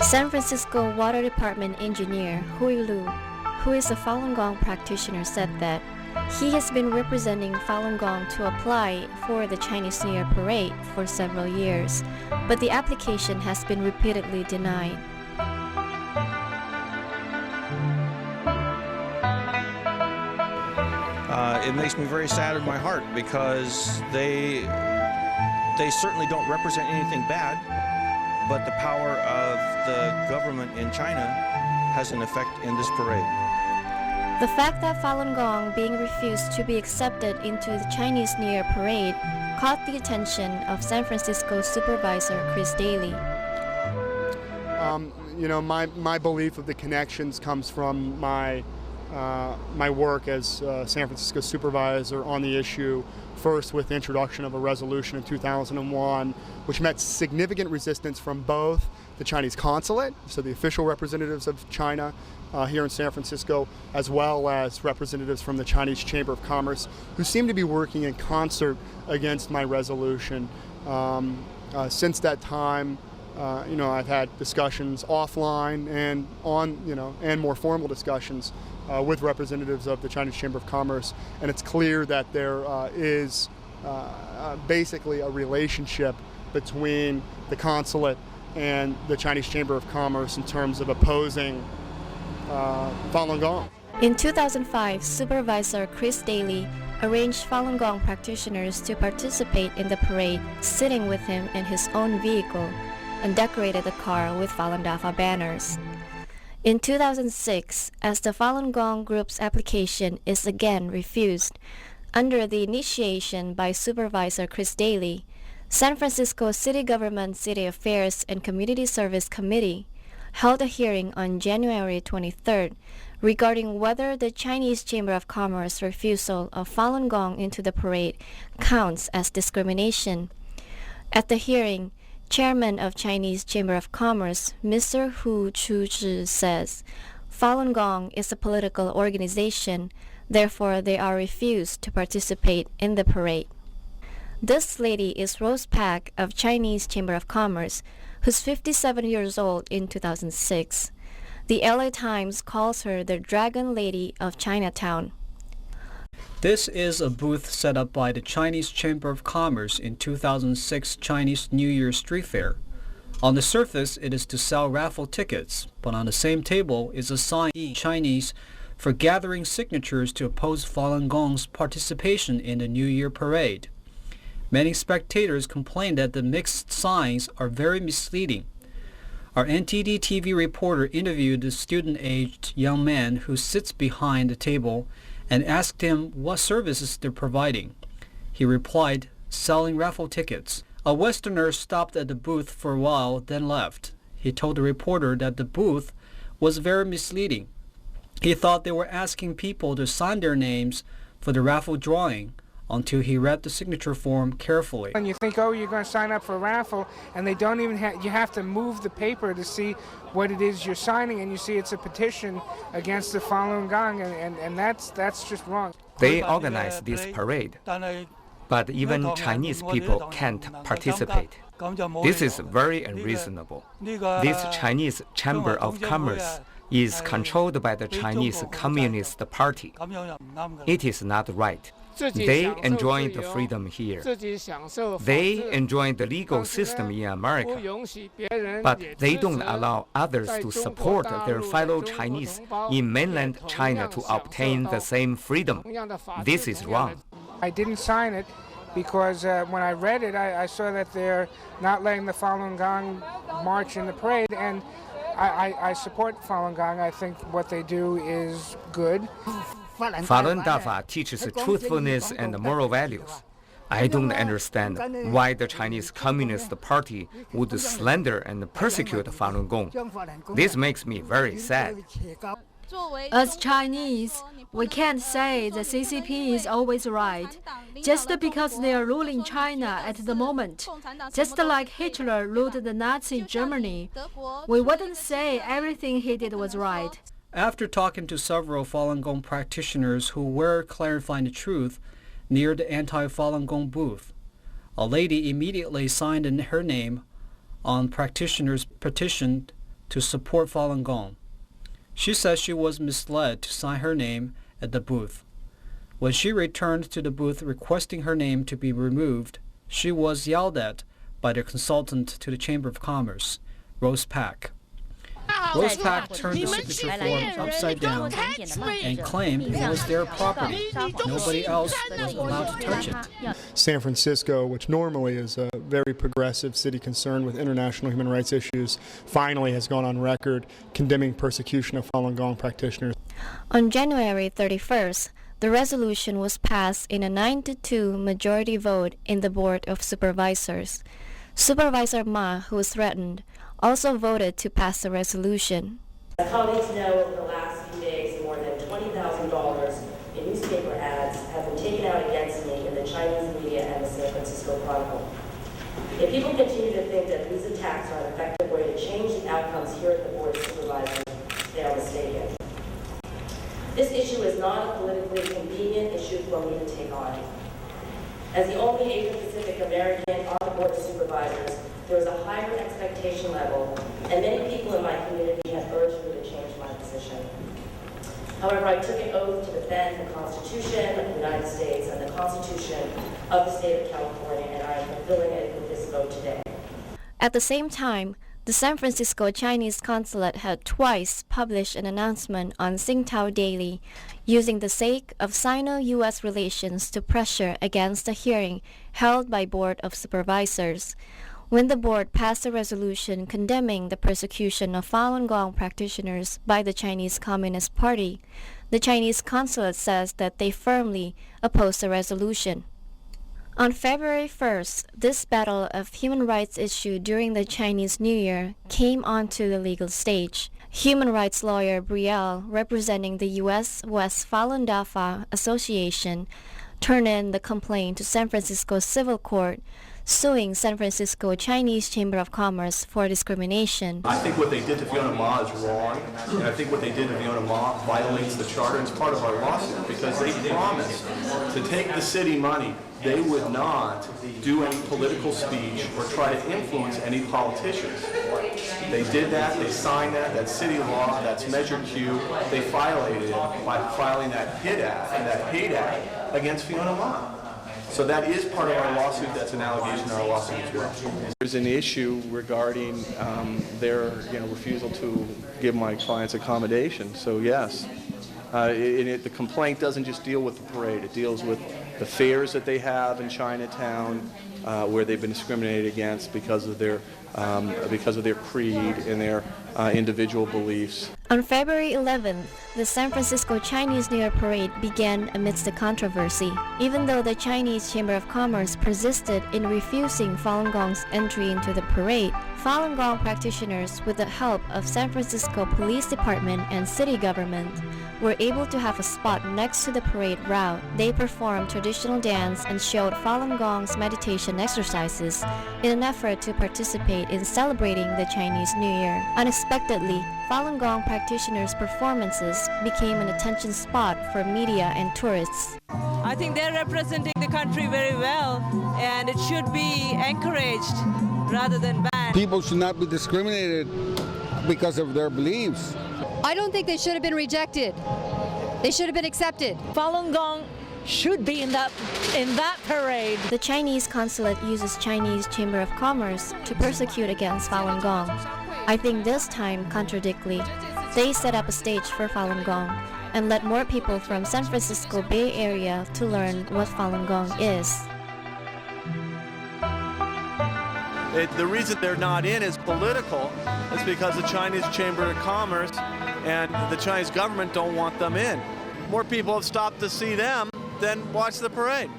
San Francisco Water Department engineer Hui Lu, who is a Falun Gong practitioner, said that he has been representing Falun Gong to apply for the Chinese New Year parade for several years, but the application has been repeatedly denied. It makes me very sad in my heart because they certainly don't represent anything bad, but the power of the government in China has an effect in this parade. The fact that Falun Gong being refused to be accepted into the Chinese New Year parade caught the attention of San Francisco supervisor Chris Daly. My belief of the connections comes from my work as San Francisco supervisor on the issue, first with the introduction of a resolution in 2001, which met significant resistance from both the Chinese consulate, so the official representatives of China here in San Francisco, as well as representatives from the Chinese Chamber of Commerce, who seem to be working in concert against my resolution. Since that time, I've had discussions offline and and more formal discussions with representatives of the Chinese Chamber of Commerce, and it's clear that there is basically a relationship between the consulate and the Chinese Chamber of Commerce in terms of opposing Falun Gong. In 2005, Supervisor Chris Daly arranged Falun Gong practitioners to participate in the parade, sitting with him in his own vehicle, and decorated the car with Falun Dafa banners. In 2006, as the Falun Gong group's application is again refused, under the initiation by Supervisor Chris Daly, San Francisco City Government City Affairs and Community Service Committee held a hearing on January 23rd regarding whether the Chinese Chamber of Commerce refusal of Falun Gong into the parade counts as discrimination. At the hearing, Chairman of Chinese Chamber of Commerce, Mr. Hu Chu-zhi, says, Falun Gong is a political organization, therefore they are refused to participate in the parade. This lady is Rose Pak of Chinese Chamber of Commerce, who's 57 years old in 2006. The LA Times calls her the Dragon Lady of Chinatown. This is a booth set up by the Chinese Chamber of Commerce in 2006 Chinese New Year Street Fair. On the surface, it is to sell raffle tickets, but on the same table is a sign in Chinese for gathering signatures to oppose Falun Gong's participation in the New Year parade. Many spectators complain that the mixed signs are very misleading. Our NTD TV reporter interviewed the student-aged young man who sits behind the table and asked him what services they're providing. He replied, selling raffle tickets. A Westerner stopped at the booth for a while, then left. He told the reporter that the booth was very misleading. He thought they were asking people to sign their names for the raffle drawing until he read the signature form carefully. And you think, oh, you're going to sign up for a raffle, and they don't even you have to move the paper to see what it is you're signing, and you see it's a petition against the Falun Gong, and that's just wrong. They organize this parade, but even Chinese people can't participate. This is very unreasonable. This Chinese Chamber of Commerce is controlled by the Chinese Communist Party. It is not right. They enjoy the freedom here. They enjoy the legal system in America. But they don't allow others to support their fellow Chinese in mainland China to obtain the same freedom. This is wrong. I didn't sign it because when I read it, I saw that they're not letting the Falun Gong march in the parade, and I support Falun Gong. I think what they do is good. Falun Dafa teaches truthfulness and moral values. I don't understand why the Chinese Communist Party would slander and persecute Falun Gong. This makes me very sad. As Chinese, we can't say the CCP is always right, just because they are ruling China at the moment. Just like Hitler ruled the Nazi Germany, we wouldn't say everything he did was right. After talking to several Falun Gong practitioners who were clarifying the truth near the anti-Falun Gong booth, a lady immediately signed in her name on practitioners' petition to support Falun Gong. She says she was misled to sign her name at the booth. When she returned to the booth requesting her name to be removed, she was yelled at by the consultant to the Chamber of Commerce, Rose Pak. Rose Pak turned the signature form upside down and claimed it was their property. Nobody else was allowed to touch it. San Francisco, which normally is a very progressive city concerned with international human rights issues, finally has gone on record condemning persecution of Falun Gong practitioners. On January 31st, the resolution was passed in a 9-2 majority vote in the Board of Supervisors. Supervisor Ma, who was threatened, also voted to pass the resolution. As colleagues know, over the last few days, more than $20,000 in newspaper ads have been taken out against me in the Chinese media and the San Francisco Chronicle. If people continue to think that these attacks are an effective way to change the outcomes here at the Board of Supervisors, they are mistaken. This issue is not a politically convenient issue for me to take on. As the only Asian Pacific American on the Board of Supervisors, there is a higher expectation level, and many people in my community have urged me to change my position. However, I took an oath to defend the Constitution of the United States and the Constitution of the State of California, and I am fulfilling it with this vote today. At the same time, the San Francisco Chinese Consulate had twice published an announcement on Tsingtao Daily using the sake of Sino-U.S. relations to pressure against a hearing held by Board of Supervisors. When the board passed a resolution condemning the persecution of Falun Gong practitioners by the Chinese Communist Party, the Chinese consulate says that they firmly oppose the resolution. On February 1st, this battle of human rights issue during the Chinese New Year came onto the legal stage. Human rights lawyer Brielle, representing the U.S. West Falun Dafa Association, turned in the complaint to San Francisco Civil Court, suing San Francisco Chinese Chamber of Commerce for discrimination. I think what they did to Fiona Ma is wrong, and I think what they did to Fiona Ma violates the charter and it's part of our lawsuit because they promised to take the city money. They would not do any political speech or try to influence any politicians. They did that, they signed that, that's city law, that's Measure Q. They violated it by filing that hit ad and that hate ad against Fiona Ma. So that is part of our lawsuit. That's an allegation in our lawsuit as well. There's an issue regarding their refusal to give my clients accommodation. So yes, the complaint doesn't just deal with the parade. It deals with the fairs that they have in Chinatown, where they've been discriminated against because of their creed and their individual beliefs. On February 11th, the San Francisco Chinese New Year parade began amidst the controversy. Even though the Chinese Chamber of Commerce persisted in refusing Falun Gong's entry into the parade, Falun Gong practitioners, with the help of San Francisco Police Department and city government, were able to have a spot next to the parade route. They performed traditional dance and showed Falun Gong's meditation exercises in an effort to participate in celebrating the Chinese New Year. Unexpectedly, Falun Gong practitioners' performances became an attention spot for media and tourists. I think they're representing the country very well, and it should be encouraged rather than banned. People should not be discriminated because of their beliefs. I don't think they should have been rejected. They should have been accepted. Falun Gong should be in that parade. The Chinese consulate uses Chinese Chamber of Commerce to persecute against Falun Gong. I think this time, contradictory, they set up a stage for Falun Gong and let more people from San Francisco Bay Area to learn what Falun Gong is. The reason they're not in is political. It's because the Chinese Chamber of Commerce and the Chinese government don't want them in. More people have stopped to see them than watch the parade.